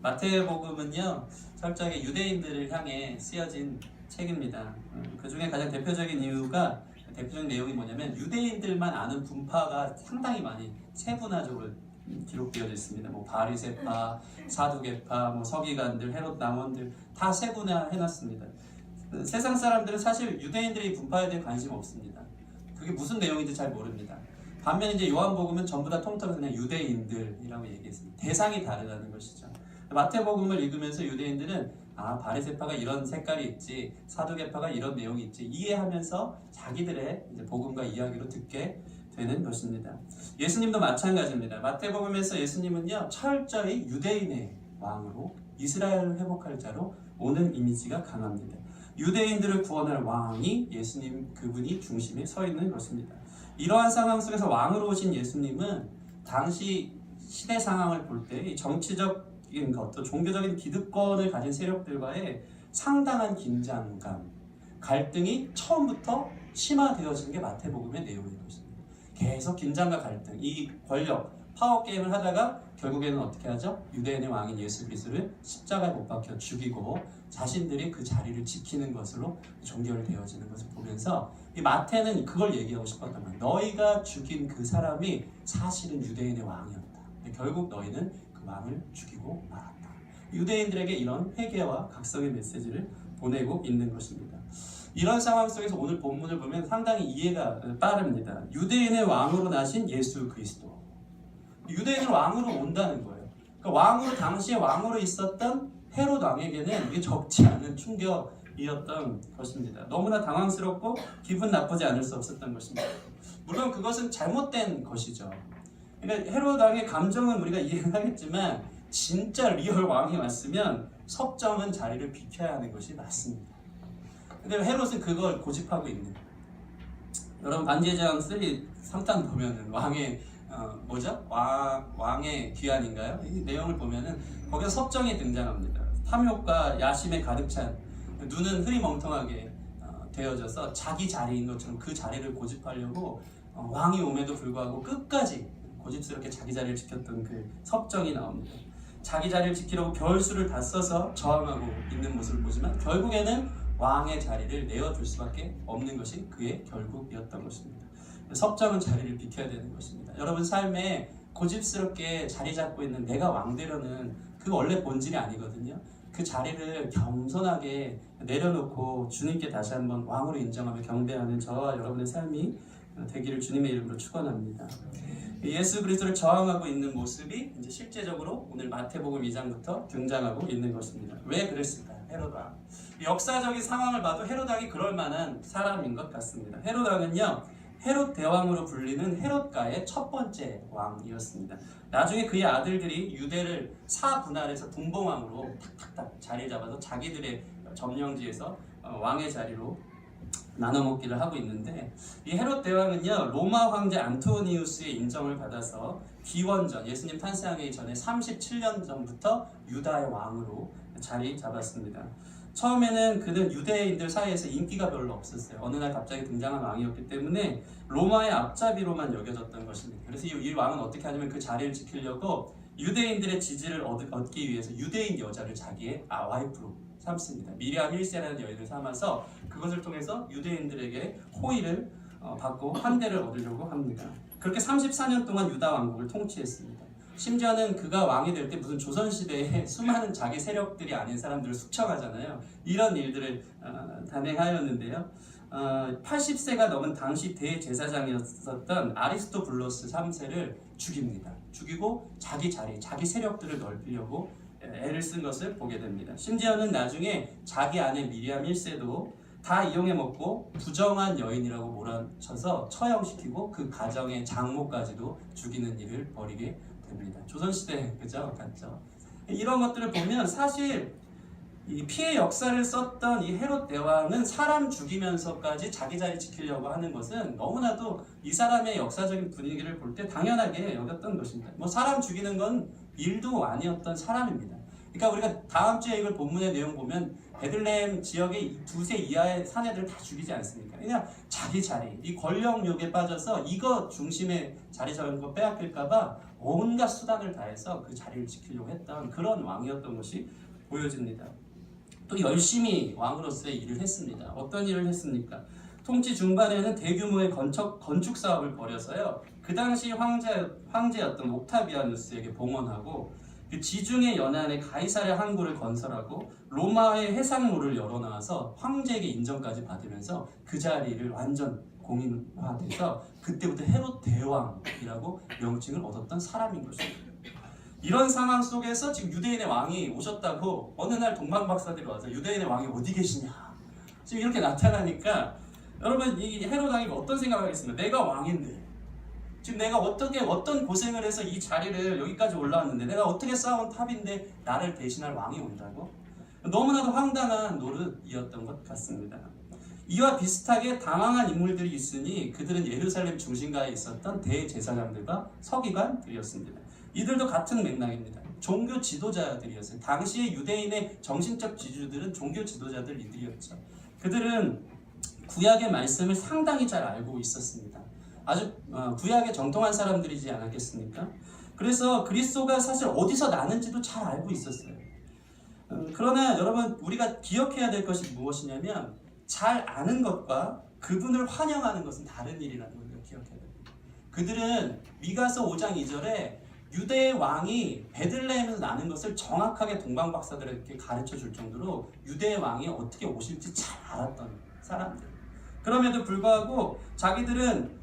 마태복음은요 철저하게 유대인들을 향해 쓰여진 책입니다. 그 중에 가장 대표적인 대표적인 내용이 뭐냐면 유대인들만 아는 분파가 상당히 많이 세분화적으로 기록되어져 있습니다. 뭐 바리새파, 사두개파, 뭐 서기관들, 헤롯 당원들 다 세분화해놨습니다. 세상 사람들은 사실 유대인들이 분파에 대해 관심 없습니다. 그게 무슨 내용인지 잘 모릅니다. 반면 이제 요한복음은 전부 다 통틀어서 그냥 유대인들이라고 얘기했습니다. 대상이 다르다는 것이죠. 마태복음을 읽으면서 유대인들은 바리새파가 이런 색깔이 있지, 사두개파가 이런 내용이 있지 이해하면서 자기들의 이제 복음과 이야기로 듣게 되는 것입니다. 예수님도 마찬가지입니다. 마태복음에서 예수님은요 철저히 유대인의 왕으로 이스라엘을 회복할 자로 오는 이미지가 강합니다. 유대인들을 구원할 왕이 예수님 그분이 중심에 서 있는 것입니다. 이러한 상황 속에서 왕으로 오신 예수님은 당시 시대 상황을 볼 때 정치적인 것, 또 종교적인 기득권을 가진 세력들과의 상당한 긴장감, 갈등이 처음부터 심화되어지는 게 마태복음의 내용인 것입니다. 계속 긴장과 갈등, 이 권력, 파워게임을 하다가 결국에는 어떻게 하죠? 유대인의 왕인 예수 그리스도를 십자가에 못 박혀 죽이고 자신들이 그 자리를 지키는 것으로 종결되어지는 것을 보면서 이 마태는 그걸 얘기하고 싶었단 말이에요. 너희가 죽인 그 사람이 사실은 유대인의 왕이었다. 근데 결국 너희는 그 왕을 죽이고 말았다. 유대인들에게 이런 회개와 각성의 메시지를 보내고 있는 것입니다. 이런 상황 속에서 오늘 본문을 보면 상당히 이해가 빠릅니다. 유대인의 왕으로 나신 예수 그리스도. 유대인을 왕으로 온다는 거예요. 그러니까 왕으로 당시에 왕으로 있었던 헤롯 왕에게는 이게 적지 않은 충격이었던 것입니다. 너무나 당황스럽고 기분 나쁘지 않을 수 없었던 것입니다. 물론 그것은 잘못된 것이죠. 그러니까 헤롯 왕의 감정은 우리가 이해하겠지만 진짜 리얼 왕이 왔으면 섭정은 자리를 비켜야 하는 것이 맞습니다. 근데 헤롯은 그걸 고집하고 있는 거예요. 여러분 반지의 제왕 3 3탄 보면은 왕의 귀환인가요? 이 내용을 보면은 거기서 섭정이 등장합니다. 탐욕과 야심에 가득 찬 눈은 흐리멍텅하게 되어져서 자기 자리인 것처럼 그 자리를 고집하려고 왕이 옴에도 불구하고 끝까지 고집스럽게 자기 자리를 지켰던 그 섭정이 나옵니다. 자기 자리를 지키려고 별수를 다 써서 저항하고 있는 모습을 보지만 결국에는 왕의 자리를 내어줄 수밖에 없는 것이 그의 결국이었던 것입니다. 섭정은 자리를 비켜야 되는 것입니다. 여러분 삶에 고집스럽게 자리 잡고 있는 내가 왕 되려는 그 원래 본질이 아니거든요. 그 자리를 겸손하게 내려놓고 주님께 다시 한번 왕으로 인정하며 경배하는 저와 여러분의 삶이 되기를 주님의 이름으로 축원합니다. 예수 그리스도를 저항하고 있는 모습이 이제 실제적으로 오늘 마태복음 2장부터 등장하고 있는 것입니다. 왜 그랬을까요? 헤롯 왕. 역사적인 상황을 봐도 헤롯 왕이 그럴 만한 사람인 것 같습니다. 헤롯 왕은요, 헤롯 대왕으로 불리는 헤롯가의 첫 번째 왕이었습니다. 나중에 그의 아들들이 유대를 사분할해서 분봉왕으로 탁탁탁 자리를 잡아서 자기들의 점령지에서 왕의 자리로 나눠 먹기를 하고 있는데, 이 헤롯 대왕은요 로마 황제 안토니우스의 인정을 받아서 기원전 예수님 탄생하기 전에 37년 전부터 유다의 왕으로 자리 잡았습니다. 처음에는 그는 유대인들 사이에서 인기가 별로 없었어요. 어느 날 갑자기 등장한 왕이었기 때문에 로마의 앞잡이로만 여겨졌던 것입니다. 그래서 이 왕은 어떻게 하냐면 그 자리를 지키려고 유대인들의 지지를 얻기 위해서 유대인 여자를 자기의 와이프로 삼습니다. 미리암 1세라는 여인을 삼아서 그것을 통해서 유대인들에게 호의를 받고 환대를 얻으려고 합니다. 그렇게 34년 동안 유다 왕국을 통치했습니다. 심지어는 그가 왕이 될 때 무슨 조선시대에 수많은 자기 세력들이 아닌 사람들을 숙청하잖아요. 이런 일들을 단행하였는데요. 80세가 넘은 당시 대제사장이었던 아리스토블로스 3세를 죽입니다. 죽이고 자기 자리, 자기 세력들을 넓히려고 애를 쓴 것을 보게 됩니다. 심지어는 나중에 자기 아내 미리암 1세도 다 이용해 먹고 부정한 여인이라고 몰아쳐서 처형시키고 그 가정의 장모까지도 죽이는 일을 벌이게 됩니다. 조선시대 그죠? 같죠? 이런 것들을 보면 사실 이 피해 역사를 썼던 이 헤롯 대왕은 사람 죽이면서까지 자기 자리 지키려고 하는 것은 너무나도 이 사람의 역사적인 분위기를 볼 때 당연하게 여겼던 것입니다. 뭐 사람 죽이는 건 일도 아니었던 사람입니다. 그러니까 우리가 다음 주에 이걸 본문의 내용 보면 베들레헴 지역의 두세 이하의 사내들을 다 죽이지 않습니까? 그냥 자기 자리, 이 권력욕에 빠져서 이거 중심에 자리 잡은 거 빼앗길까봐 온갖 수단을 다해서 그 자리를 지키려고 했던 그런 왕이었던 것이 보여집니다. 또 열심히 왕으로서의 일을 했습니다. 어떤 일을 했습니까? 통치 중반에는 대규모의 건축 사업을 벌여서요. 그 당시 황제였던 옥타비아누스에게 봉헌하고 그 지중해 연안에 가이사랴 항구를 건설하고 로마의 해상로를 열어놔서 황제에게 인정까지 받으면서 그 자리를 완전 공인화돼서 그때부터 헤롯 대왕이라고 명칭을 얻었던 사람인 것입니다. 이런 상황 속에서 지금 유대인의 왕이 오셨다고 어느 날 동방박사들이 와서 유대인의 왕이 어디 계시냐 지금 이렇게 나타나니까 여러분 이 헤롯 왕이 어떤 생각을 하겠습니까? 내가 왕인데 지금 내가 어떤 고생을 해서 이 자리를 여기까지 올라왔는데 내가 어떻게 쌓아온 탑인데 나를 대신할 왕이 온다고? 너무나도 황당한 노릇이었던 것 같습니다. 이와 비슷하게 당황한 인물들이 있으니 그들은 예루살렘 중심가에 있었던 대제사장들과 서기관들이었습니다. 이들도 같은 맥락입니다. 종교 지도자들이었어요. 당시의 유대인의 정신적 지주들은 종교 지도자들 이들이었죠. 그들은 구약의 말씀을 상당히 잘 알고 있었습니다. 아주 구약에 정통한 사람들이지 않았겠습니까? 그래서 그리스도가 사실 어디서 나는지도 잘 알고 있었어요. 그러나 여러분 우리가 기억해야 될 것이 무엇이냐면 잘 아는 것과 그분을 환영하는 것은 다른 일이라는 걸 우리가 기억해야 됩니다. 그들은 미가서 5장 2절에 유대의 왕이 베들레헴에서 나는 것을 정확하게 동방박사들에게 가르쳐 줄 정도로 유대의 왕이 어떻게 오실지 잘 알았던 사람들. 그럼에도 불구하고 자기들은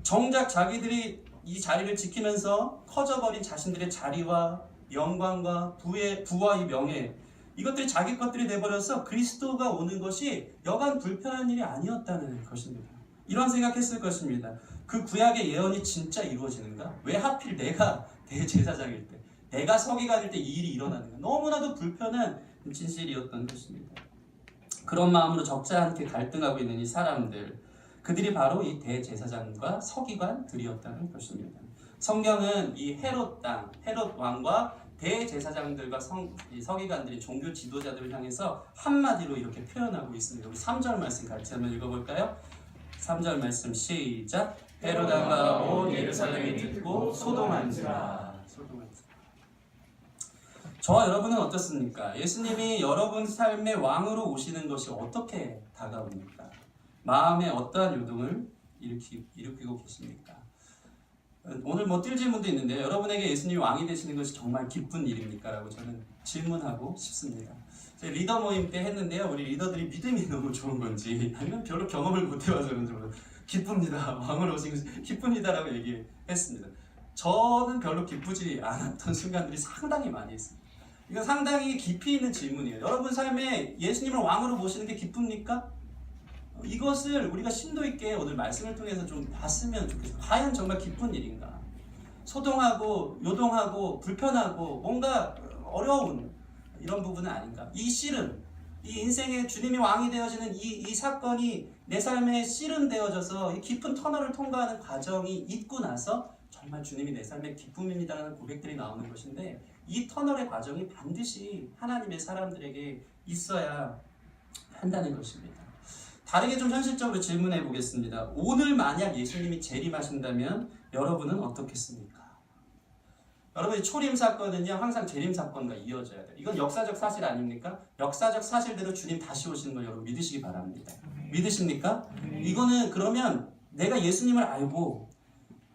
정작 자기들이 이 자리를 지키면서 커져버린 자신들의 자리와 영광과 부와 이 명예 이것들이 자기 것들이 돼버려서 그리스도가 오는 것이 여간 불편한 일이 아니었다는 것입니다. 이런 생각했을 것입니다. 그 구약의 예언이 진짜 이루어지는가? 왜 하필 내가 대제사장일 때, 내가 서기관일 때 이 일이 일어나는가? 너무나도 불편한 진실이었던 것입니다. 그런 마음으로 적지 않게 갈등하고 있는 이 사람들, 그들이 바로 이 대제사장과 서기관들이었다는 것입니다. 성경은 이 헤롯 왕과 대제사장들과 서기관들이 종교 지도자들을 향해서 한마디로 이렇게 표현하고 있습니다. 우리 3절 말씀 같이 한번 읽어볼까요? 3절 말씀 시작. 헤롯 왕과 온 예루살렘이 듣고 소동한지라. 저와 여러분은 어떻습니까? 예수님이 여러분 삶의 왕으로 오시는 것이 어떻게 다가옵니까? 마음에 어떠한 요동을 일으키고 계십니까? 오늘 뜰 질문도 있는데 여러분에게 예수님이 왕이 되시는 것이 정말 기쁜 일입니까? 라고 저는 질문하고 싶습니다. 저희 리더 모임 때 했는데요. 우리 리더들이 믿음이 너무 좋은 건지 아니면 별로 경험을 못 해와서 그런지 몰라요. 기쁩니다. 왕으로 오신 것이 기쁩니다. 라고 얘기했습니다. 저는 별로 기쁘지 않았던 순간들이 상당히 많이 있습니다. 이건 상당히 깊이 있는 질문이에요. 여러분 삶에 예수님을 왕으로 모시는 게 기쁩니까? 이것을 우리가 심도 있게 오늘 말씀을 통해서 좀 봤으면 좋겠어요. 과연 정말 기쁜 일인가? 소동하고 요동하고 불편하고 뭔가 어려운 이런 부분은 아닌가? 이 씨름, 이 인생의 주님이 왕이 되어지는 이 사건이 내 삶에 씨름되어져서 이 깊은 터널을 통과하는 과정이 있고 나서 정말 주님이 내 삶의 기쁨입니다라는 고백들이 나오는 것인데 이 터널의 과정이 반드시 하나님의 사람들에게 있어야 한다는 것입니다. 다르게 좀 현실적으로 질문해 보겠습니다. 오늘 만약 예수님이 재림하신다면 여러분은 어떻겠습니까? 여러분의 초림 사건은요 항상 재림 사건과 이어져야 돼요. 이건 역사적 사실 아닙니까? 역사적 사실대로 주님 다시 오시는 걸 여러분 믿으시기 바랍니다. 믿으십니까? 이거는 그러면 내가 예수님을 알고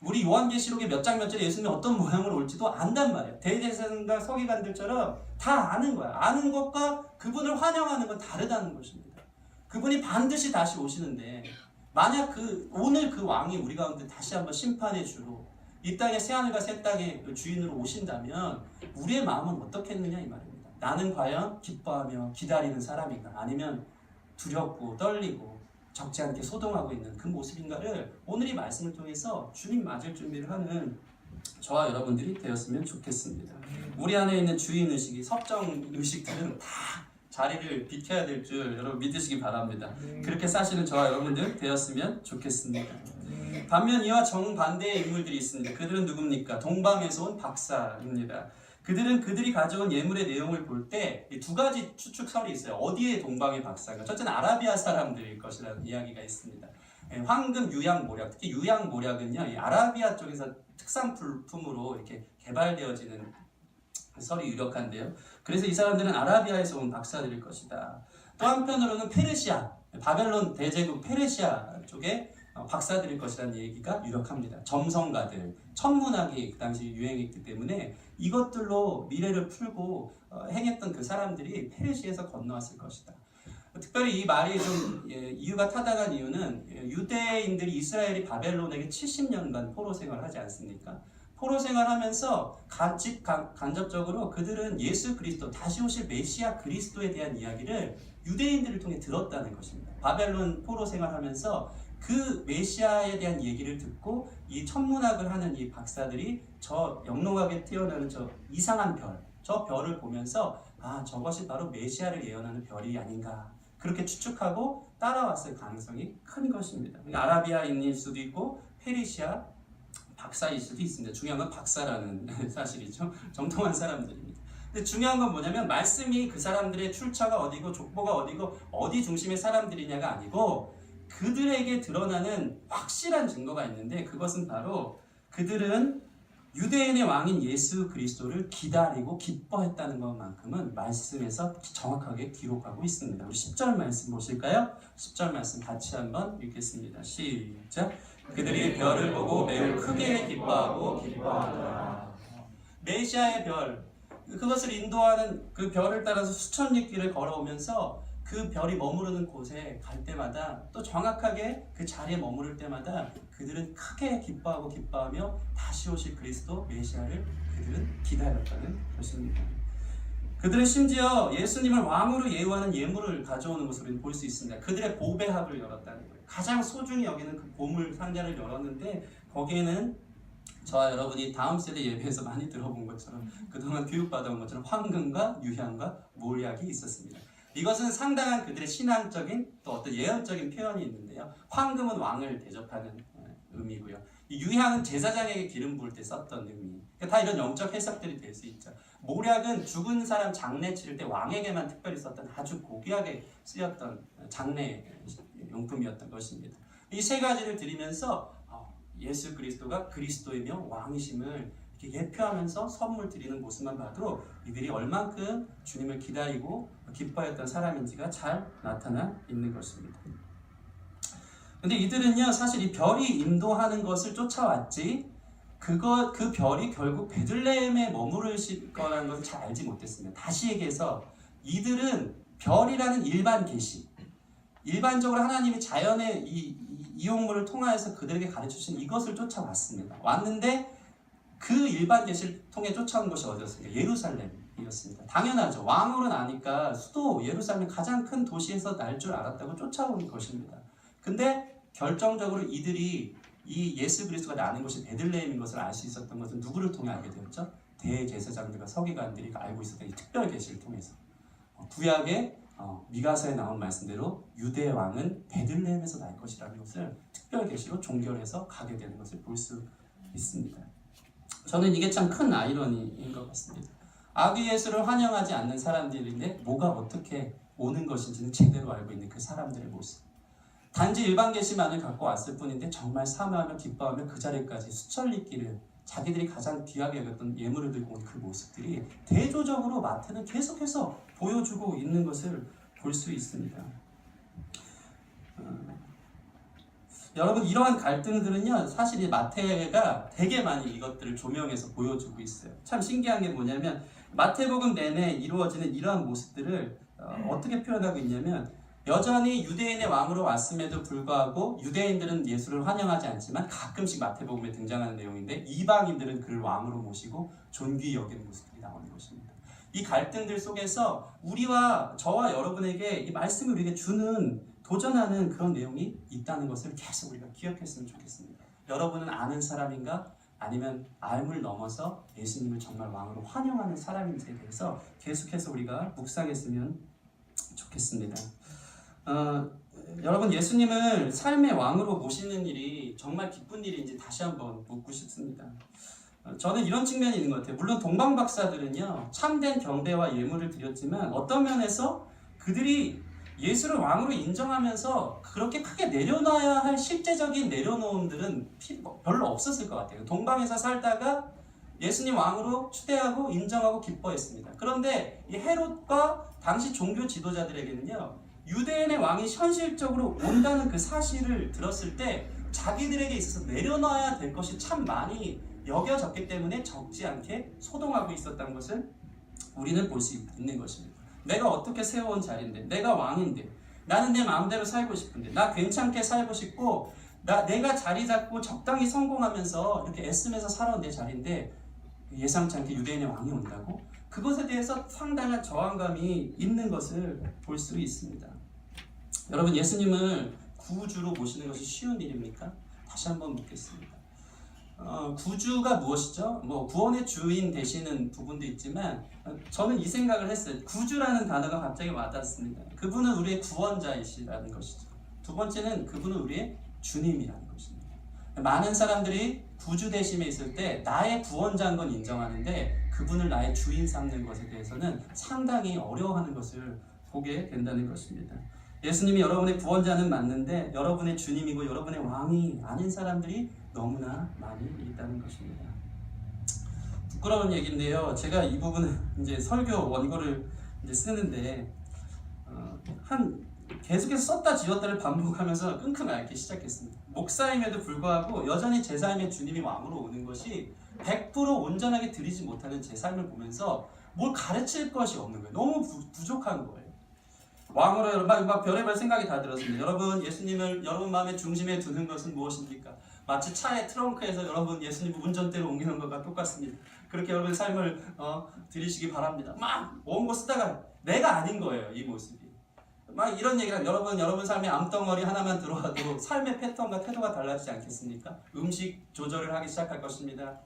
우리 요한계시록의 몇 장 몇 절에 예수님이 어떤 모양으로 올지도 안단 말이에요. 대제사장과 서기관들처럼 다 아는 거야. 아는 것과 그분을 환영하는 건 다르다는 것입니다. 그분이 반드시 다시 오시는데 만약 오늘 그 왕이 우리 가운데 다시 한번 심판의 주로 이 땅의 새하늘과 새 땅의 주인으로 오신다면 우리의 마음은 어떻겠느냐 이 말입니다. 나는 과연 기뻐하며 기다리는 사람인가 아니면 두렵고 떨리고 적지 않게 소동하고 있는 그 모습인가를 오늘 이 말씀을 통해서 주님 맞을 준비를 하는 저와 여러분들이 되었으면 좋겠습니다. 우리 안에 있는 주인의식이 섭정의식들은 다 자리를 비켜야 될 줄 여러분 믿으시기 바랍니다. 그렇게 사시는 저와 여러분들 되었으면 좋겠습니다. 반면 이와 정반대의 인물들이 있습니다. 그들은 누굽니까? 동방에서 온 박사입니다. 그들은 그들이 가져온 예물의 내용을 볼 때 두 가지 추측설이 있어요. 어디에 동방의 박사인가? 첫째는 아라비아 사람들일 것이라는 이야기가 있습니다. 황금, 유양, 모략, 특히 유양, 모략은요, 이 아라비아 쪽에서 특산 품으로 이렇게 개발되어지는 설이 유력한데요. 그래서 이 사람들은 아라비아에서 온 박사들일 것이다. 또 한편으로는 페르시아, 바벨론 대제국 페르시아 쪽에 박사들일 것이라는 얘기가 유력합니다. 점성가들, 천문학이 그 당시 유행했기 때문에 이것들로 미래를 풀고 행했던 그 사람들이 페르시아에서 건너왔을 것이다. 특별히 이 말이 좀 이유가 타당한 이유는 유대인들이 이스라엘이 바벨론에게 70년간 포로 생활을 하지 않습니까? 포로 생활하면서 간접적으로 그들은 예수 그리스도, 다시 오실 메시아 그리스도에 대한 이야기를 유대인들을 통해 들었다는 것입니다. 바벨론 포로 생활하면서 그 메시아에 대한 얘기를 듣고 이 천문학을 하는 이 박사들이 저 영롱하게 튀어나오는 저 이상한 별, 저 별을 보면서 아, 저것이 바로 메시아를 예언하는 별이 아닌가, 그렇게 추측하고 따라왔을 가능성이 큰 것입니다. 아라비아인일 수도 있고 페르시아 박사일 수도 있습니다. 중요한 건 박사라는 사실이죠. 정통한 사람들입니다. 근데 중요한 건 뭐냐면 말씀이 그 사람들의 출처가 어디고 족보가 어디고 어디 중심의 사람들이냐가 아니고 그들에게 드러나는 확실한 증거가 있는데, 그것은 바로 그들은 유대인의 왕인 예수 그리스도를 기다리고 기뻐했다는 것만큼은 말씀에서 정확하게 기록하고 있습니다. 우리 10절 말씀 보실까요? 10절 말씀 같이 한번 읽겠습니다. 시작. 그들이 별을 보고 매우 크게 기뻐하더라. 메시아의 별, 그것을 인도하는 그 별을 따라서 수천 리길을 걸어오면서 그 별이 머무르는 곳에 갈 때마다, 또 정확하게 그 자리에 머무를 때마다 그들은 크게 기뻐하며 다시 오실 그리스도 메시아를 그들은 기다렸다는 것입니다. 그들은 심지어 예수님을 왕으로 예우하는 예물을 가져오는 것으로 볼 수 있습니다. 그들의 보배합을 열었다는 거예요. 가장 소중히 여기는 그 보물 상자를 열었는데 거기에는 저와 여러분이 다음 세대 예배에서 많이 들어본 것처럼, 그동안 교육받아온 것처럼 황금과 유향과 몰약이 있었습니다. 이것은 상당한 그들의 신앙적인 또 어떤 예언적인 표현이 있는데요. 황금은 왕을 대접하는 의미고요. 이 유향은 제사장에게 기름 부을 때 썼던 의미. 그러니까 다 이런 영적 해석들이 될 수 있죠. 몰약은 죽은 사람 장례 치를 때 왕에게만 특별히 썼던 아주 고귀하게 쓰였던 장례 용품이었던 것입니다. 이 세 가지를 드리면서 예수 그리스도가 그리스도이며 왕이심을 이렇게 예표하면서 선물 드리는 모습만 봐도 이들이 얼만큼 주님을 기다리고 기뻐했던 사람인지가 잘 나타나 있는 것입니다. 근데 이들은요, 사실 이 별이 인도하는 것을 쫓아왔지 그 별이 결국 베들레헴에 머무르실 거라는 것을 잘 알지 못했습니다. 다시 얘기해서 이들은 별이라는 일반 계시, 일반적으로 하나님이 자연의 이 이용물을 통하여서 그들에게 가르쳐주신 이것을 쫓아왔습니다. 왔는데 그 일반 계시를 통해 쫓아온 것이 어디였습니까? 예루살렘이었습니다. 당연하죠. 왕으로 나니까 수도 예루살렘 가장 큰 도시에서 날 줄 알았다고 쫓아온 것입니다. 근데 결정적으로 이들이 이 예수 그리스도가 나는 곳이 베들레헴인 것을 알 수 있었던 것은 누구를 통해 알게 되었죠? 대제사장들과 서기관들이 알고 있었던 이 특별 계시를 통해서 구약의 미가서에 나온 말씀대로 유대 왕은 베들레헴에서 날 것이라는 것을 특별 계시로 종결해서 가게 되는 것을 볼 수 있습니다. 저는 이게 참 큰 아이러니인 것 같습니다. 아기 예수를 환영하지 않는 사람들인데 뭐가 어떻게 오는 것인지는 제대로 알고 있는 그 사람들의 모습. 단지 일반 계시만을 갖고 왔을 뿐인데 정말 사모하며 기뻐하며 그 자리까지 수천 리길을 자기들이 가장 귀하게 여겼던 예물을 들고 온 그 모습들이 대조적으로 마태는 계속해서 보여주고 있는 것을 볼 수 있습니다. 여러분, 이러한 갈등들은요, 사실 이 마태가 되게 많이 이것들을 조명해서 보여주고 있어요. 참 신기한 게 뭐냐면 마태복음 내내 이루어지는 이러한 모습들을 어떻게 표현하고 있냐면, 여전히 유대인의 왕으로 왔음에도 불구하고 유대인들은 예수를 환영하지 않지만 가끔씩 마태복음에 등장하는 내용인데 이방인들은 그를 왕으로 모시고 존귀히 여기는 모습들이 나오는 것입니다. 이 갈등들 속에서 우리와 저와 여러분에게 이 말씀을 우리에게 주는, 도전하는 그런 내용이 있다는 것을 계속 우리가 기억했으면 좋겠습니다. 여러분은 아는 사람인가? 아니면 알물 넘어서 예수님을 정말 왕으로 환영하는 사람인지에 대해서 계속해서 우리가 묵상했으면 좋겠습니다. 여러분, 예수님을 삶의 왕으로 모시는 일이 정말 기쁜 일인지 다시 한번 묻고 싶습니다. 저는 이런 측면이 있는 것 같아요. 물론 동방박사들은요 참된 경배와 예물을 드렸지만 어떤 면에서 그들이 예수를 왕으로 인정하면서 그렇게 크게 내려놔야 할 실제적인 내려놓음들은 별로 없었을 것 같아요. 동방에서 살다가 예수님 왕으로 추대하고 인정하고 기뻐했습니다. 그런데 이 헤롯과 당시 종교 지도자들에게는요 유대인의 왕이 현실적으로 온다는 그 사실을 들었을 때 자기들에게 있어서 내려놔야 될 것이 참 많이 여겨졌기 때문에 적지 않게 소동하고 있었다는 것을 우리는 볼 수 있는 것입니다. 내가 어떻게 세워온 자리인데, 내가 왕인데, 나는 내 마음대로 살고 싶은데, 나 괜찮게 살고 싶고, 내가 자리 잡고 적당히 성공하면서 이렇게 애쓰면서 살아온 내 자리인데 예상치 않게 유대인의 왕이 온다고? 그것에 대해서 상당한 저항감이 있는 것을 볼 수 있습니다. 여러분, 예수님을 구주로 모시는 것이 쉬운 일입니까? 다시 한번 묻겠습니다. 구주가 무엇이죠? 구원의 주인 되시는 부분도 있지만 저는 이 생각을 했어요. 구주라는 단어가 갑자기 와닿습니다. 그분은 우리의 구원자이시라는 것이죠. 두 번째는 그분은 우리의 주님이라는 것입니다. 많은 사람들이 구주 되심에 있을 때 나의 구원자인 건 인정하는데 그분을 나의 주인 삼는 것에 대해서는 상당히 어려워하는 것을 보게 된다는 것입니다. 예수님이 여러분의 구원자는 맞는데 여러분의 주님이고 여러분의 왕이 아닌 사람들이 너무나 많이 있다는 것입니다. 부끄러운 얘기인데요. 제가 이 부분은 이제 설교 원고를 이제 쓰는데 계속해서 썼다 지웠다를 반복하면서 끙끙 앓기 시작했습니다. 목사임에도 불구하고 여전히 제 삶에 주님이 왕으로 오는 것이 100% 온전하게 드리지 못하는 제 삶을 보면서 뭘 가르칠 것이 없는 거예요. 너무 부족한 거예요. 왕으로 막 별의별 생각이 다 들었습니다. 여러분, 예수님을 여러분 마음의 중심에 두는 것은 무엇입니까? 마치 차의 트렁크에서 여러분 예수님을 운전대로 옮기는 것과 똑같습니다. 그렇게 여러분 삶을 드리시기 바랍니다. 막 원고 쓰다가 내가 아닌 거예요, 이 모습이. 막 이런 얘기가 여러분 삶의 암덩어리 하나만 들어와도 삶의 패턴과 태도가 달라지지 않겠습니까? 음식 조절을 하기 시작할 것입니다.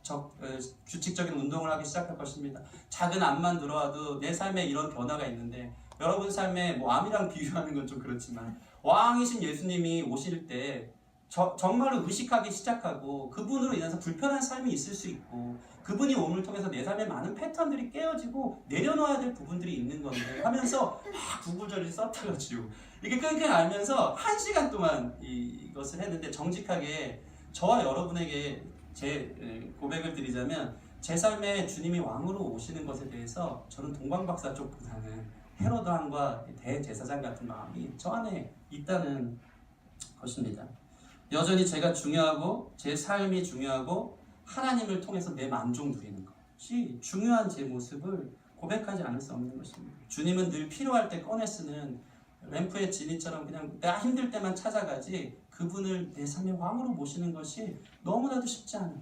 규칙적인 운동을 하기 시작할 것입니다. 작은 암만 들어와도 내 삶에 이런 변화가 있는데 여러분 삶에 암이랑 비교하는 건 좀 그렇지만 왕이신 예수님이 오실 때 정말로 의식하기 시작하고 그분으로 인해서 불편한 삶이 있을 수 있고 그분이 몸을 통해서 내 삶에 많은 패턴들이 깨어지고 내려놓아야 될 부분들이 있는 건데 하면서 구구절절 썼다가 지우고 이게 끙끙 앓면서 1시간 동안 이것을 했는데 정직하게 저와 여러분에게 제 고백을 드리자면 제 삶에 주님이 왕으로 오시는 것에 대해서 저는 동방박사 쪽보다는 헤로드 왕과 대제사장 같은 마음이 저 안에 있다는 것입니다. 여전히 제가 중요하고 제 삶이 중요하고 하나님을 통해서 내 만족 누리는 것이 중요한 제 모습을 고백하지 않을 수 없는 것입니다. 주님은 늘 필요할 때 꺼내 쓰는 램프의 진이처럼 그냥 내가 힘들 때만 찾아가지 그분을 내 삶의 왕으로 모시는 것이 너무나도 쉽지 않아요.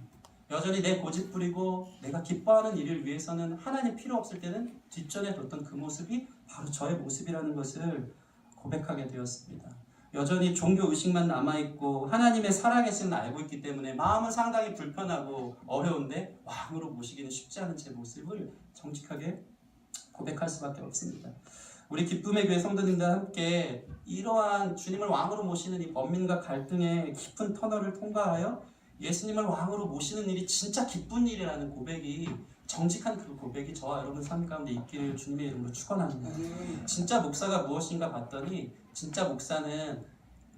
여전히 내 고집 부리고 내가 기뻐하는 일을 위해서는 하나님 필요 없을 때는 뒷전에 뒀던 그 모습이 바로 저의 모습이라는 것을 고백하게 되었습니다. 여전히 종교 의식만 남아있고 하나님의 살아계심을 알고 있기 때문에 마음은 상당히 불편하고 어려운데 왕으로 모시기는 쉽지 않은 제 모습을 정직하게 고백할 수밖에 없습니다. 우리 기쁨의 교회 성도님들과 함께 이러한 주님을 왕으로 모시는 이 번민과 갈등의 깊은 터널을 통과하여 예수님을 왕으로 모시는 일이 진짜 기쁜 일이라는 고백이 정직한 그 고백이 저와 여러분 삶 가운데 있기를 주님의 이름으로 축원합니다. 진짜 목사가 무엇인가 봤더니 진짜 목사는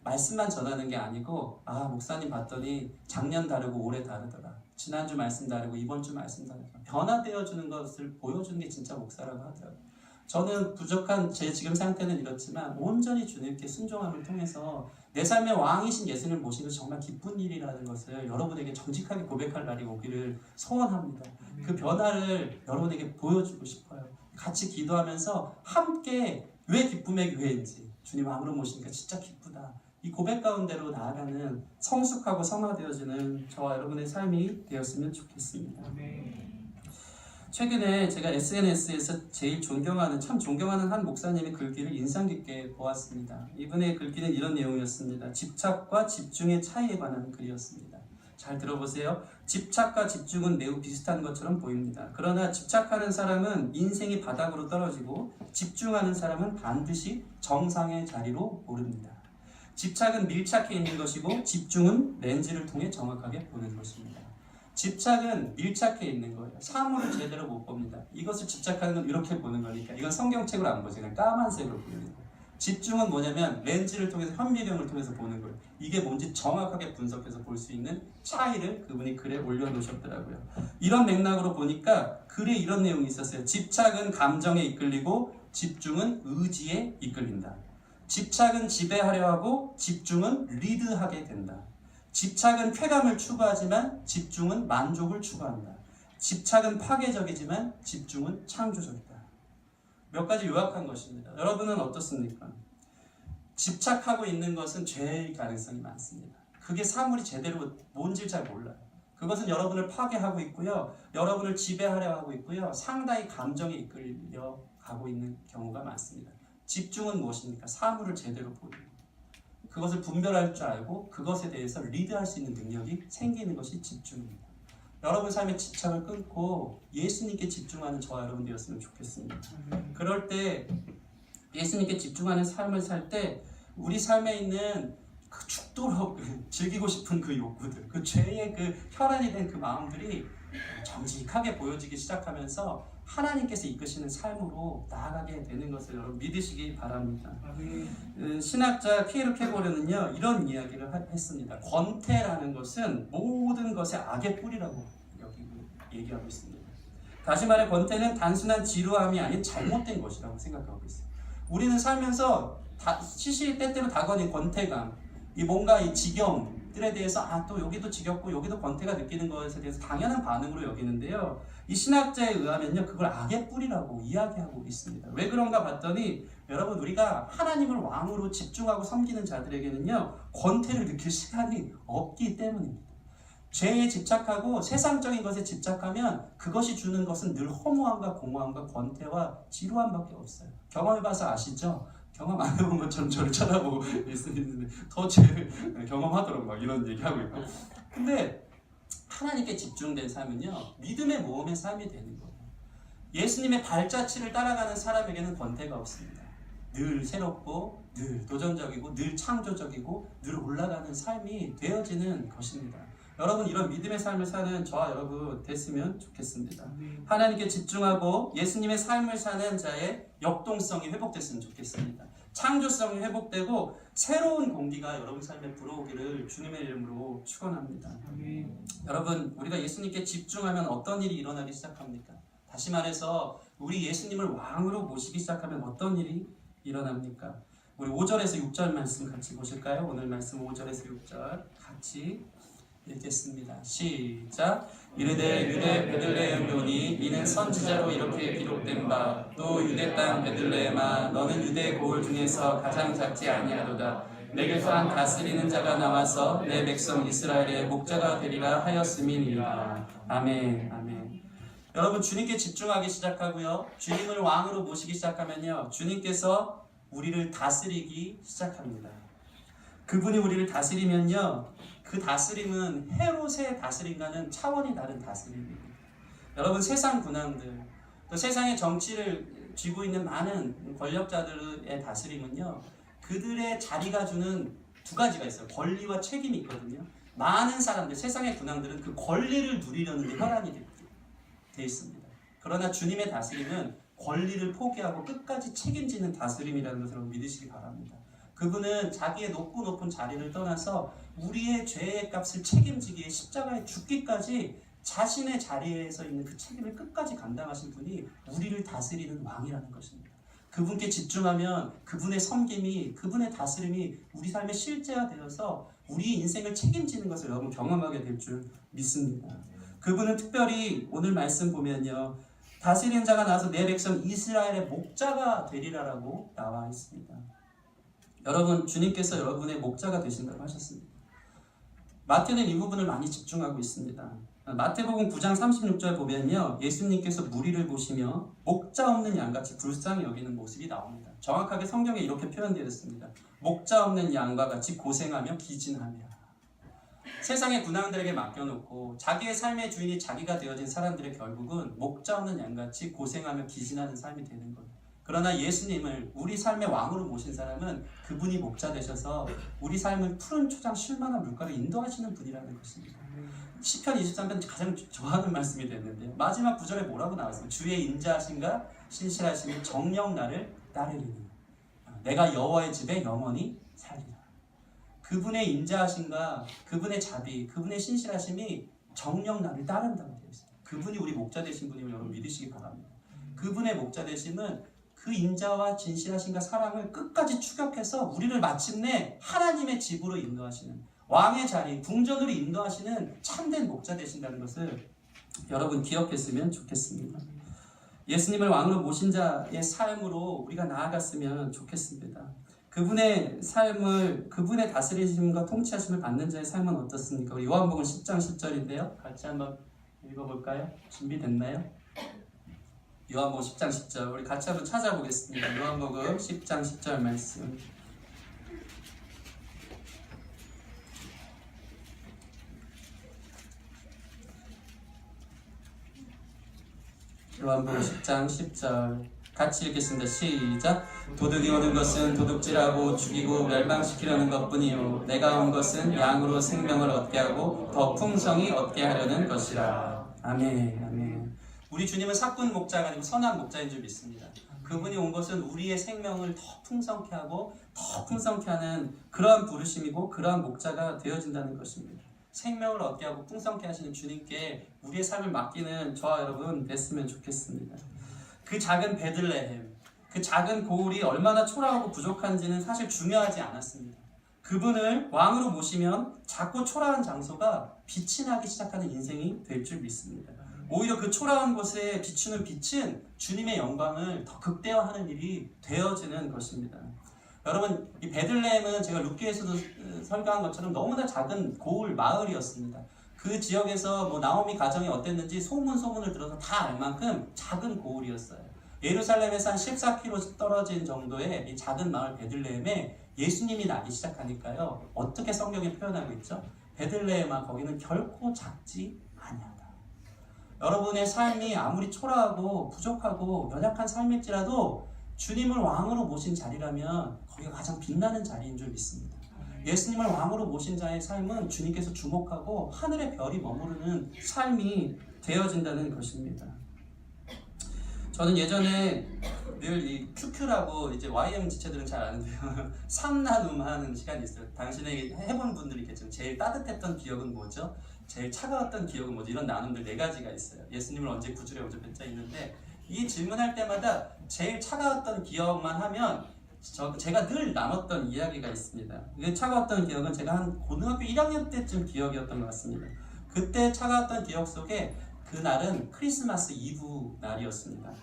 말씀만 전하는 게 아니고 목사님 봤더니 작년 다르고 올해 다르더라. 지난주 말씀 다르고 이번 주 말씀 다르더라. 변화되어주는 것을 보여주는 게 진짜 목사라고 하더라고요. 저는 부족한 제 지금 상태는 이렇지만 온전히 주님께 순종함을 통해서 내 삶의 왕이신 예수님을 모시는 것이 정말 기쁜 일이라는 것을 여러분에게 정직하게 고백할 날이 오기를 소원합니다. 그 변화를 여러분에게 보여주고 싶어요. 같이 기도하면서 함께 왜 기쁨의 교회인지 주님 왕으로 모시니까 진짜 기쁘다. 이 고백 가운데로 나아가는 성숙하고 성화되어지는 저와 여러분의 삶이 되었으면 좋겠습니다. 최근에 제가 SNS에서 제일 참 존경하는 한 목사님의 글귀를 인상 깊게 보았습니다. 이분의 글귀는 이런 내용이었습니다. 집착과 집중의 차이에 관한 글이었습니다. 잘 들어보세요. 집착과 집중은 매우 비슷한 것처럼 보입니다. 그러나 집착하는 사람은 인생이 바닥으로 떨어지고 집중하는 사람은 반드시 정상의 자리로 오릅니다. 집착은 밀착해 있는 것이고 집중은 렌즈를 통해 정확하게 보는 것입니다. 집착은 밀착해 있는 거예요. 사물을 제대로 못 봅니다. 이것을 집착하는 건 이렇게 보는 거니까 이건 성경책으로 안 보지 그냥 까만색으로 보는 거예요. 집중은 뭐냐면 렌즈를 통해서 현미경을 통해서 보는 거예요. 이게 뭔지 정확하게 분석해서 볼 수 있는 차이를 그분이 글에 올려놓으셨더라고요. 이런 맥락으로 보니까 글에 이런 내용이 있었어요. 집착은 감정에 이끌리고 집중은 의지에 이끌린다. 집착은 지배하려 하고 집중은 리드하게 된다. 집착은 쾌감을 추구하지만 집중은 만족을 추구한다. 집착은 파괴적이지만 집중은 창조적이다. 몇 가지 요약한 것입니다. 여러분은 어떻습니까? 집착하고 있는 것은 죄의 가능성이 많습니다. 그게 사물이 제대로 뭔지 잘 몰라요. 그것은 여러분을 파괴하고 있고요. 여러분을 지배하려 하고 있고요. 상당히 감정에 이끌려 가고 있는 경우가 많습니다. 집중은 무엇입니까? 사물을 제대로 보는 것. 그것을 분별할 줄 알고 그것에 대해서 리드할 수 있는 능력이 생기는 것이 집중입니다. 여러분 삶의 집착을 끊고 예수님께 집중하는 저와 여러분 되었으면 좋겠습니다. 그럴 때 예수님께 집중하는 삶을 살 때 우리 삶에 있는 그 죽도록 즐기고 싶은 그 욕구들, 그 죄의 그 혈안이 된 그 마음들이 정직하게 보여지기 시작하면서 하나님께서 이끄시는 삶으로 나아가게 되는 것을 여러분 믿으시기 바랍니다. 신학자 피에르 케고르는요 이런 이야기를 했습니다. 권태라는 것은 모든 것의 악의 뿌리라고 얘기하고 있습니다. 다시 말해 권태는 단순한 지루함이 아닌 잘못된 것이라고 생각하고 있어요. 우리는 살면서 시시때때로 다가오는 권태감, 이 뭔가 이 지경들에 대해서 또 여기도 지겹고 여기도 권태가 느끼는 것에 대해서 당연한 반응으로 여기는데요. 이 신학자에 의하면요 그걸 악의 뿌리라고 이야기하고 있습니다. 왜 그런가 봤더니 여러분 우리가 하나님을 왕으로 집중하고 섬기는 자들에게는요 권태를 느낄 시간이 없기 때문입니다. 죄에 집착하고 세상적인 것에 집착하면 그것이 주는 것은 늘 허무함과 공허함과 권태와 지루함밖에 없어요. 경험해봐서 아시죠? 경험 안 해본 것처럼 저를 쳐다보고 있는데 더 경험하도록 막 이런 얘기하고 있고. 근데 하나님께 집중된 삶은요 믿음의 모험의 삶이 되는 거예요. 예수님의 발자취를 따라가는 사람에게는 권태가 없습니다. 늘 새롭고 늘 도전적이고 늘 창조적이고 늘 올라가는 삶이 되어지는 것입니다. 여러분 이런 믿음의 삶을 사는 저와 여러분 됐으면 좋겠습니다. 하나님께 집중하고 예수님의 삶을 사는 자의 역동성이 회복됐으면 좋겠습니다. 창조성이 회복되고 새로운 공기가 여러분 삶에 불어오기를 주님의 이름으로 축원합니다. 여러분 우리가 예수님께 집중하면 어떤 일이 일어나기 시작합니까? 다시 말해서 우리 예수님을 왕으로 모시기 시작하면 어떤 일이 일어납니까? 우리 5절에서 6절 말씀 같이 보실까요? 오늘 말씀 5절에서 6절 같이 읽겠습니다. 시작. 이르되 유대 베들레헴에 오니 이는 선지자로 이렇게 기록된 바 또 유대 땅 베들레헴아 너는 유대 고을 중에서 가장 작지 아니하도다. 내게서 한 다스리는 자가 나와서 내 백성 이스라엘의 목자가 되리라 하였음이니라. 아멘. 아멘. 여러분 주님께 집중하기 시작하고요. 주님을 왕으로 모시기 시작하면요. 주님께서 우리를 다스리기 시작합니다. 그분이 우리를 다스리면요. 그 다스림은 헤롯의 다스림과는 차원이 다른 다스림입니다. 여러분 세상 군왕들 또 세상의 정치를 쥐고 있는 많은 권력자들의 다스림은요. 그들의 자리가 주는 두 가지가 있어요. 권리와 책임이 있거든요. 많은 사람들 세상의 군왕들은 그 권리를 누리려는 게 혈안이 되어 있습니다. 그러나 주님의 다스림은 권리를 포기하고 끝까지 책임지는 다스림이라는 것을 믿으시기 바랍니다. 그분은 자기의 높은 자리를 떠나서 우리의 죄의 값을 책임지기에 십자가에 죽기까지 자신의 자리에서 있는 그 책임을 끝까지 감당하신 분이 우리를 다스리는 왕이라는 것입니다. 그분께 집중하면 그분의 섬김이, 그분의 다스림이 우리 삶의 실제화되어서 우리 인생을 책임지는 것을 여러분 경험하게 될 줄 믿습니다. 그분은 특별히 오늘 말씀 보면요. 다스리는 자가 나와서 내 백성 이스라엘의 목자가 되리라라고 나와 있습니다. 여러분 주님께서 여러분의 목자가 되신다고 하셨습니다. 마태는 이 부분을 많이 집중하고 있습니다. 마태복음 9장 36절 보면요. 예수님께서 무리를 보시며 목자 없는 양같이 불쌍히 여기는 모습이 나옵니다. 정확하게 성경에 이렇게 표현되어 있습니다. 목자 없는 양과 같이 고생하며 기진하며. 세상의 군왕들에게 맡겨놓고 자기의 삶의 주인이 자기가 되어진 사람들의 결국은 목자 없는 양같이 고생하며 기진하는 삶이 되는 거예요. 그러나 예수님을 우리 삶의 왕으로 모신 사람은 그분이 목자 되셔서 우리 삶을 푸른 초장 쉴만한 물가로 인도하시는 분이라는 것입니다. 시편 23편 가장 좋아하는 말씀이 됐는데 마지막 구절에 뭐라고 나왔어요? 주의 인자하심과 신실하심이 정녕 나를 따르리니 내가 여호와의 집에 영원히 살리라. 그분의 인자하심과 그분의 자비, 그분의 신실하심이 정녕 나를 따른다고 되어 있어요. 그분이 우리 목자 되신 분임을 여러분 믿으시기 바랍니다. 그분의 목자 되심은 그 인자와 진실하심과 사랑을 끝까지 추격해서 우리를 마침내 하나님의 집으로 인도하시는, 왕의 자리, 궁전으로 인도하시는 참된 목자 되신다는 것을 여러분 기억했으면 좋겠습니다. 예수님을 왕으로 모신 자의 삶으로 우리가 나아갔으면 좋겠습니다. 그분의 삶을, 그분의 다스리심과 통치하심을 받는 자의 삶은 어떻습니까? 우리 요한복음 10장 10절인데요. 같이 한번 읽어볼까요? 준비됐나요? 요한복음 10장 10절 우리 같이 한번 찾아보겠습니다. 요한복음 10장 10절 말씀. 요한복음 10장 10절 같이 읽겠습니다. 시작. 도둑이 오는 것은 도둑질하고 죽이고 멸망시키려는 것뿐이요 내가 온 것은 양으로 생명을 얻게 하고 더 풍성히 얻게 하려는 것이라. 아멘. 아멘. 우리 주님은 사꾼 목자가 아니고 선한 목자인 줄 믿습니다. 그분이 온 것은 우리의 생명을 더 풍성케 하고 더 풍성케 하는 그러한 부르심이고 그러한 목자가 되어진다는 것입니다. 생명을 얻게 하고 풍성케 하시는 주님께 우리의 삶을 맡기는 저와 여러분 됐으면 좋겠습니다. 그 작은 베들레헴, 그 작은 고을이 얼마나 초라하고 부족한지는 사실 중요하지 않았습니다. 그분을 왕으로 모시면 작고 초라한 장소가 빛이 나기 시작하는 인생이 될 줄 믿습니다. 오히려 그 초라한 곳에 비추는 빛은 주님의 영광을 더 극대화하는 일이 되어지는 것입니다. 여러분, 이 베들레헴은 제가 룻기에서도 설교한 것처럼 너무나 작은 고을 마을이었습니다. 그 지역에서 뭐 나오미 가정이 어땠는지 소문을 들어서 다 알 만큼 작은 고을이었어요. 예루살렘에서 한 14km 떨어진 정도의 이 작은 마을 베들레헴에 예수님이 나기 시작하니까요. 어떻게 성경에 표현하고 있죠? 베들레헴아 거기는 결코 작지 아니하다. 여러분의 삶이 아무리 초라하고 부족하고 연약한 삶일지라도 주님을 왕으로 모신 자리라면 거기가 가장 빛나는 자리인 줄 믿습니다. 예수님을 왕으로 모신 자의 삶은 주님께서 주목하고 하늘의 별이 머무르는 삶이 되어진다는 것입니다. 저는 예전에 늘 이 QQ라고 이제 YM 지체들은 잘 아는데요. 삼나눔 하는 시간이 있어요. 당신에게 해본 분들이 있겠죠. 제일 따뜻했던 기억은 뭐죠? 제일 차가웠던 기억은 뭐죠? 이런 나눔들 4가지가 있어요. 예수님을 언제 구주려 오죠? 몇 자 있는데 이 질문할 때마다 제일 차가웠던 기억만 하면 제가 늘 나눴던 이야기가 있습니다. 그 차가웠던 기억은 제가 한 고등학교 1학년 때쯤 기억이었던 것 같습니다. 그때 차가웠던 기억 속에 그날은 크리스마스 이브 날이었습니다.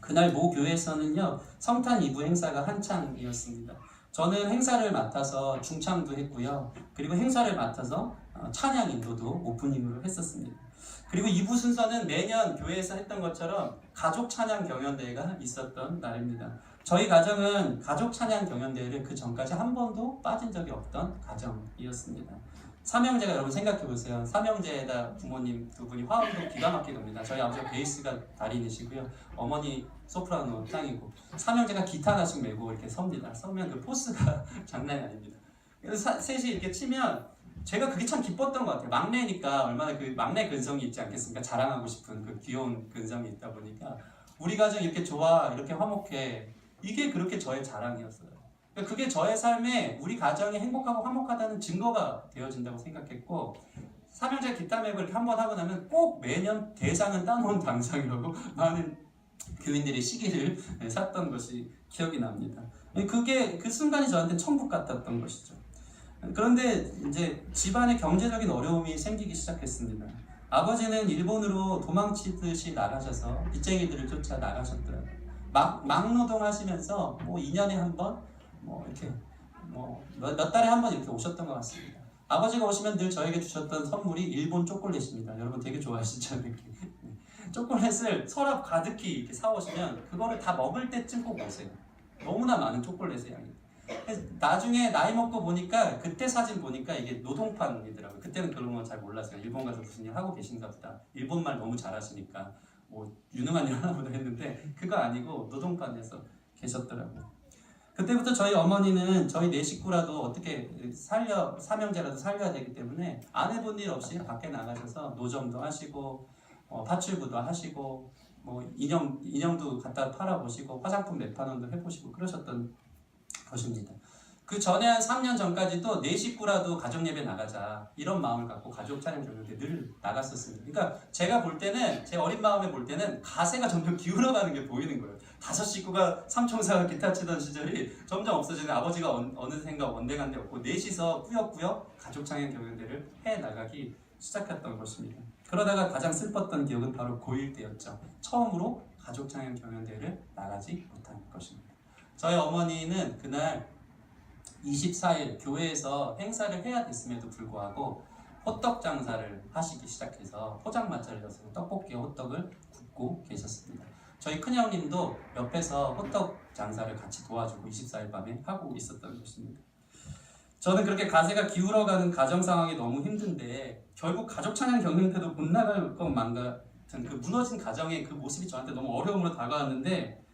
그날 모 교회에서는요 성탄 이브 행사가 한창이었습니다. 저는 행사를 맡아서 중창도 했고요. 그리고 행사를 맡아서 찬양 인도도 오프닝으로 했었습니다. 그리고 2부 순서는 매년 교회에서 했던 것처럼 가족 찬양 경연대회가 있었던 날입니다. 저희 가정은 가족 찬양 경연대회를 그 전까지 한 번도 빠진 적이 없던 가정이었습니다. 삼형제가 여러분 생각해보세요. 삼형제에다 부모님 두 분이 화음도 기가 막히게 옵니다. 저희 아버지가 베이스가 달인이시고요. 어머니 소프라노 짱이고 삼형제가 기타 하나씩 메고 이렇게 섭니다. 서면 그 포스가 장난이 아닙니다. 그래서 셋이 이렇게 치면 제가 그게 참 기뻤던 것 같아요. 막내니까 얼마나 그 막내 근성이 있지 않겠습니까? 자랑하고 싶은 그 귀여운 근성이 있다 보니까 우리 가정 이렇게 좋아, 이렇게 화목해. 이게 그렇게 저의 자랑이었어요. 그게 저의 삶에 우리 가정이 행복하고 화목하다는 증거가 되어진다고 생각했고 삼형제 기타 메고 이렇게 한번 하고 나면 꼭 매년 대상은 따놓은 당상이라고 많은 교인들이 시기를 샀던 것이 기억이 납니다. 그게 그 순간이 저한테 천국 같았던 것이죠. 그런데 이제 집안에 경제적인 어려움이 생기기 시작했습니다. 아버지는 일본으로 도망치듯이 나가셔서 빚쟁이들을 쫓아 나가셨더라고요. 막노동 하시면서 뭐 2년에 한 번, 뭐 이렇게 몇 달에 한 번 이렇게 오셨던 것 같습니다. 아버지가 오시면 늘 저에게 주셨던 선물이 일본 초콜릿입니다. 여러분 되게 좋아하시죠? 이렇게 초콜릿을 서랍 가득히 이렇게 사오시면 그거를 다 먹을 때쯤 꼭 오세요. 너무나 많은 초콜릿의 양이. 나중에 나이 먹고 보니까 그때 사진 보니까 이게 노동판이더라고요. 그때는 그런 건 잘 몰랐어요. 일본 가서 무슨 일 하고 계신가 보다. 일본말 너무 잘하시니까 뭐 유능한 일 하나 보다 했는데 그거 아니고 노동판에서 계셨더라고요. 그때부터 저희 어머니는 저희 네 식구라도 어떻게 삼형제라도 살려야 되기 때문에 안 해본 일 없이 밖에 나가셔서 노점도 하시고 파출부도 하시고 뭐 인형도 갖다 팔아보시고 화장품 매판원도 해보시고 그러셨던 것입니다. 그 전에 한 3년 전까지도 네 식구라도 가족 예배 나가자 이런 마음을 갖고 가족 찬양 교육에 늘 나갔었습니다. 그러니까 제가 볼 때는 제 어린 마음에 볼 때는 가세가 점점 기울어가는 게 보이는 거예요. 5식구가 삼총사가 기타 치던 시절이 점점 없어지는 아버지가 어느샌가 원대간데 없고 넷이서 꾸역꾸역 가족 찬양 교육대를 해 나가기 시작했던 것입니다. 그러다가 가장 슬펐던 기억은 바로 고1 때였죠. 처음으로 가족 찬양 경연대회를 나가지 못한 것입니다. 저희 어머니는 그날 24일 교회에서 행사를 해야 됐음에도 불구하고 호떡 장사를 하시기 시작해서 포장마차를 여서 떡볶이와 호떡을 굽고 계셨습니다. 저희 큰형님도 옆에서 호떡 장사를 같이 도와주고 24일 밤에 하고 있었던 것입니다. 저는 그렇게 가세가 기울어가는 가정 상황이 너무 힘든데 결국 가족 찬양 경연대도 못 나갈 것만 같은 그 무너진 가정의 그 모습이 저한테 너무 어려움으로 다가왔는데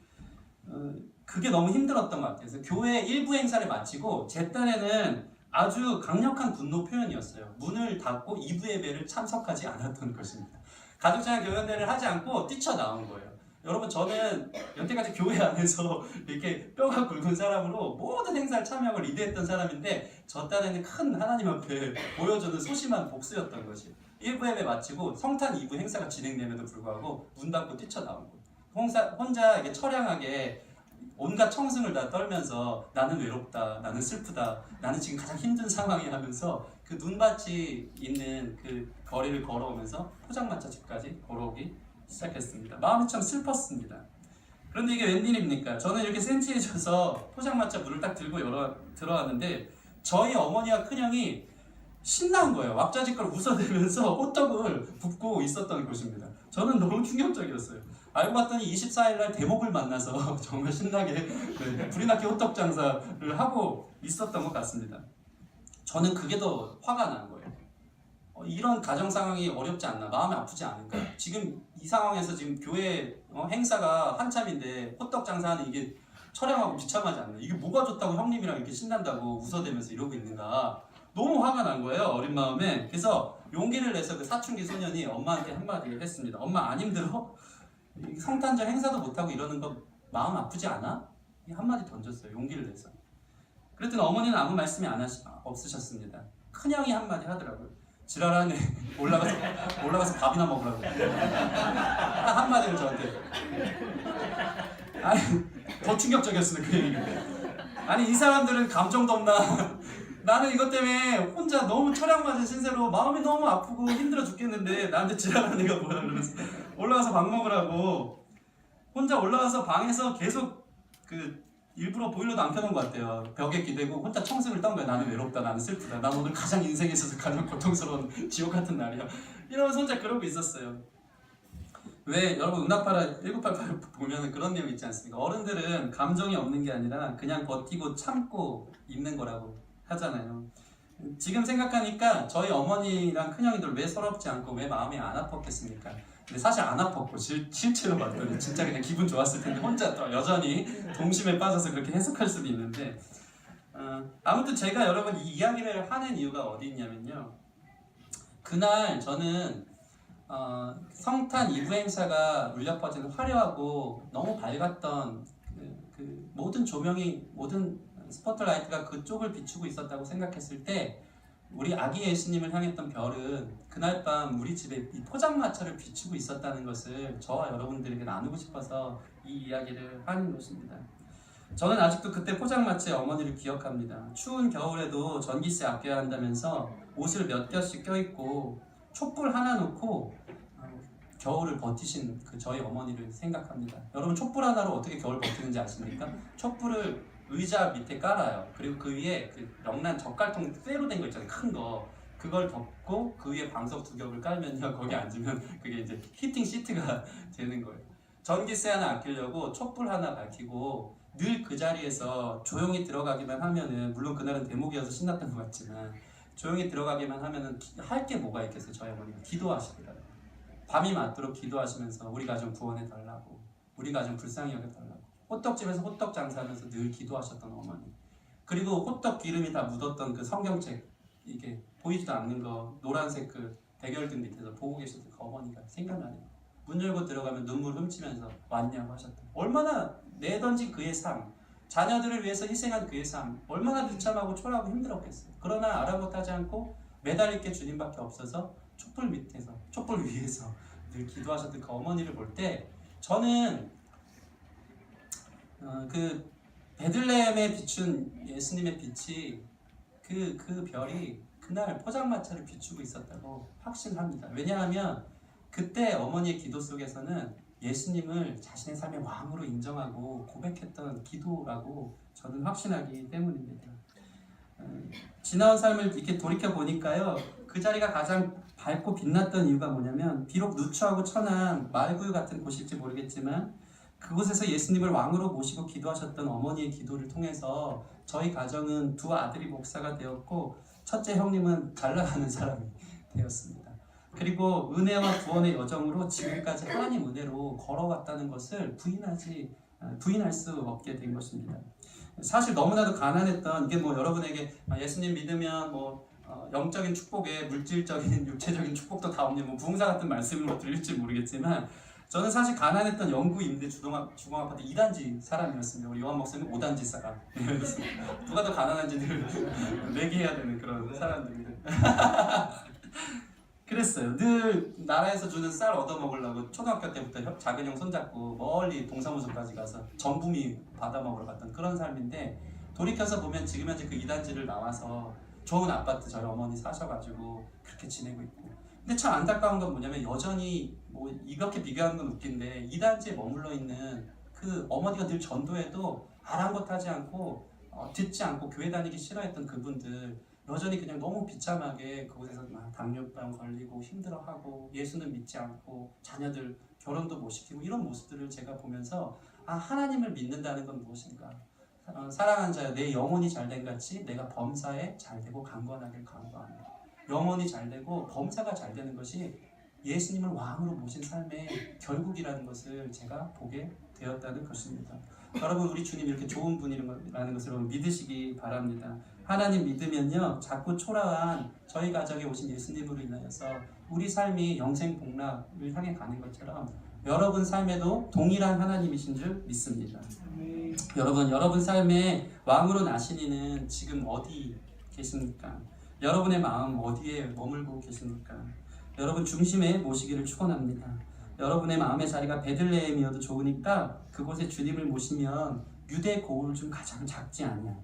그게 너무 힘들었던 것 같아요. 그래서 교회 일부 행사를 마치고 제 딴에는 아주 강력한 분노 표현이었어요. 문을 닫고 2부 예배를 참석하지 않았던 것입니다. 가족 찬양 경연대를 하지 않고 뛰쳐나온 거예요. 여러분 저는 여태까지 교회 안에서 이렇게 뼈가 굵은 사람으로 모든 행사를 참여하고 리드했던 사람인데 저 딴에는 큰 하나님 앞에 보여주는 소심한 복수였던 것이 1부 예배 마치고 성탄 2부 행사가 진행됨에도 불구하고 문 닫고 뛰쳐나온 거예요. 혼자 이게 처량하게 온갖 청승을 다 떨면서 나는 외롭다, 나는 슬프다, 나는 지금 가장 힘든 상황이야 하면서 그 눈밭이 있는 그 거리를 걸어오면서 포장마차 집까지 걸어오기 시작했습니다. 마음이 참 슬펐습니다. 그런데 이게 웬일입니까? 저는 이렇게 센치해져서 포장마차 문을 딱 들고 들어왔는데 저희 어머니와 큰형이 신난 거예요. 왁자지껄 웃어대면서 호떡을 굽고 있었던 것입니다. 저는 너무 충격적이었어요. 알고 봤더니 24일날 대목을 만나서 정말 신나게 불이 나게 호떡 장사를 하고 있었던 것 같습니다. 저는 그게 더 화가 난 거예요. 이런 가정 상황이 어렵지 않나, 마음이 아프지 않을까. 지금 이 상황에서 지금 교회 행사가 한참인데 호떡 장사하는 이게 처량하고 비참하지 않나. 이게 뭐가 좋다고 형님이랑 이렇게 신난다고 웃어대면서 이러고 있는가. 너무 화가 난 거예요, 어린 마음에. 그래서 용기를 내서 그 사춘기 소년이 엄마한테 한마디 했습니다. 엄마 안 힘들어? 성탄절 행사도 못하고 이러는 거 마음 아프지 않아? 한마디 던졌어요, 용기를 내서. 그랬더니 어머니는 아무 말씀이 없으셨습니다. 큰형이 한마디 하더라고요. 지랄하네. 올라가서 밥이나 먹으라고. 딱 한마디를 저한테. 아니, 더 충격적이었어요, 그 얘기가. 아니, 이 사람들은 감정도 없나? 나는 이것 때문에 혼자 너무 철학맞은 신세로 마음이 너무 아프고 힘들어 죽겠는데 나한테 지랄하는 애가 뭐야 그러면서 올라가서 밥 먹으라고 혼자 올라가서 방에서 계속 그 일부러 보일러도 안 켜놓은 것 같아요. 벽에 기대고 혼자 청승을 떤 거야. 나는 외롭다, 나는 슬프다, 난 오늘 가장 인생에 있어서 가장 고통스러운 지옥 같은 날이야 이러면서 혼자 그러고 있었어요. 왜 여러분 응답하라 1988 보면은 그런 내용 있지 않습니까? 어른들은 감정이 없는 게 아니라 그냥 버티고 참고 있는 거라고 하잖아요. 지금 생각하니까 저희 어머니랑 큰형이들 왜 서럽지 않고 왜 마음이 안 아팠겠습니까? 근데 사실 안 아팠고 실제로 봤더니 진짜 그냥 기분 좋았을 텐데 혼자 또 여전히 동심에 빠져서 그렇게 해석할 수도 있는데 아무튼 제가 여러분 이 이야기를 하는 이유가 어디 있냐면요. 그날 저는 성탄 2부 행사가 울려 퍼지는 화려하고 너무 밝았던 그 모든 조명이 모든 스포트라이트가 그쪽을 비추고 있었다고 생각했을 때 우리 아기 예수님을 향했던 별은 그날 밤 우리 집에 이 포장마차를 비추고 있었다는 것을 저와 여러분들에게 나누고 싶어서 이 이야기를 하는 것입니다. 저는 아직도 그때 포장마차의 어머니를 기억합니다. 추운 겨울에도 전기세 아껴야 한다면서 옷을 몇 겹씩 껴입고 촛불 하나 놓고 겨울을 버티신 그 저희 어머니를 생각합니다. 여러분 촛불 하나로 어떻게 겨울 버티는지 아십니까? 촛불을 의자 밑에 깔아요. 그리고 그 위에 그 명란 젓갈통 쇠로 된 거 있잖아요. 큰 거. 그걸 덮고 그 위에 방석 2겹을 깔면요. 거기 앉으면 그게 이제 히팅 시트가 되는 거예요. 전기세 하나 아끼려고 촛불 하나 밝히고 늘 그 자리에서 조용히 들어가기만 하면은 물론 그날은 대목이어서 신났던 것 같지만 조용히 들어가기만 하면은 할 게 뭐가 있겠어요. 저희 어머니가 기도하시더라고요. 밤이 맞도록 기도하시면서 우리 가정 구원해 달라고 우리 가정 불쌍히 여겨 달라고 호떡집에서 호떡 장사하면서 늘 기도하셨던 어머니. 그리고 호떡 기름이 다 묻었던 그 성경책, 이게 보이지도 않는 거 노란색 그 대결등 밑에서 보고 계셨던 그 어머니가 생각나네요. 문 열고 들어가면 눈물 훔치면서 왔냐고 하셨던, 얼마나 내던진 그의 삶, 자녀들을 위해서 희생한 그의 삶, 얼마나 비참하고 초라하고 힘들었겠어요. 그러나 아랑곳하지 않고 매달릴 게 주님밖에 없어서 촛불 밑에서, 촛불 위에서 늘 기도하셨던 그 어머니를 볼 때 저는 그 베들레헴에 비춘 예수님의 빛이 그 별이 그날 포장마차를 비추고 있었다고 확신합니다. 왜냐하면 그때 어머니의 기도 속에서는 예수님을 자신의 삶의 왕으로 인정하고 고백했던 기도라고 저는 확신하기 때문입니다. 지나온 삶을 이렇게 돌이켜 보니까요, 그 자리가 가장 밝고 빛났던 이유가 뭐냐면, 비록 누추하고 천한 말구유 같은 곳일지 모르겠지만 그곳에서 예수님을 왕으로 모시고 기도하셨던 어머니의 기도를 통해서 저희 가정은 두 아들이 목사가 되었고 첫째 형님은 잘 나가는 사람이 되었습니다. 그리고 은혜와 구원의 여정으로 지금까지 하나님 은혜로 걸어왔다는 것을 부인할 수 없게 된 것입니다. 사실 너무나도 가난했던, 이게 뭐 여러분에게 예수님 믿으면 뭐 영적인 축복에 물질적인 육체적인 축복도 다 없는 뭐 부흥사 같은 말씀으로 들릴지 모르겠지만, 저는 사실 가난했던 영구 임대 주공아파트 2단지 사람이었습니다. 우리 요한 목사님 5단지 사람. 누가 더 가난한지를 매기해야 되는 그런 사람들입니다. 그랬어요. 늘 나라에서 주는 쌀 얻어먹으려고 초등학교 때부터 작은 형 손잡고 멀리 동사무소까지 가서 전부미 받아먹으러 갔던 그런 삶인데, 돌이켜서 보면 지금 현재 그 2단지를 나와서 좋은 아파트 저희 어머니 사셔가지고 그렇게 지내고 있고, 근데 참 안타까운 건 뭐냐면, 여전히 뭐 이렇게 비교하는 건 웃긴데 2단지에 머물러 있는 그 어머니가 늘 전도해도 아랑곳하지 않고 듣지 않고 교회 다니기 싫어했던 그분들, 여전히 그냥 너무 비참하게 그곳에서 막 당뇨병 걸리고 힘들어하고 예수는 믿지 않고 자녀들 결혼도 못 시키고, 이런 모습들을 제가 보면서 하나님을 믿는다는 건 무엇인가, 사랑하는 자여 내 영혼이 잘된 같이 내가 범사에 잘되고 강건하길 간구하노라. 영혼이 잘되고 범사가 잘되는 것이 예수님을 왕으로 모신 삶의 결국이라는 것을 제가 보게 되었다는 것입니다. 여러분, 우리 주님 이렇게 좋은 분이라는 것을 믿으시기 바랍니다. 하나님 믿으면요, 자꾸 초라한 저희 가정에 오신 예수님으로 인하여서 우리 삶이 영생복락을 향해 가는 것처럼 여러분 삶에도 동일한 하나님이신 줄 믿습니다. 여러분 삶의 왕으로 나신 이는 지금 어디 계십니까? 여러분의 마음 어디에 머물고 계십니까? 여러분 중심에 모시기를 축원합니다. 여러분의 마음의 자리가 베들레헴이어도 좋으니까 그곳에 주님을 모시면 유대 고울 중 가장 작지 않냐,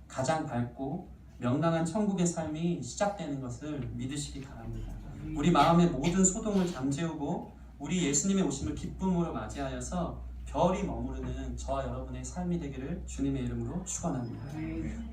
가장 밝고 명랑한 천국의 삶이 시작되는 것을 믿으시기 바랍니다. 우리 마음의 모든 소동을 잠재우고 우리 예수님의 오심을 기쁨으로 맞이하여서 별이 머무르는 저와 여러분의 삶이 되기를 주님의 이름으로 축원합니다.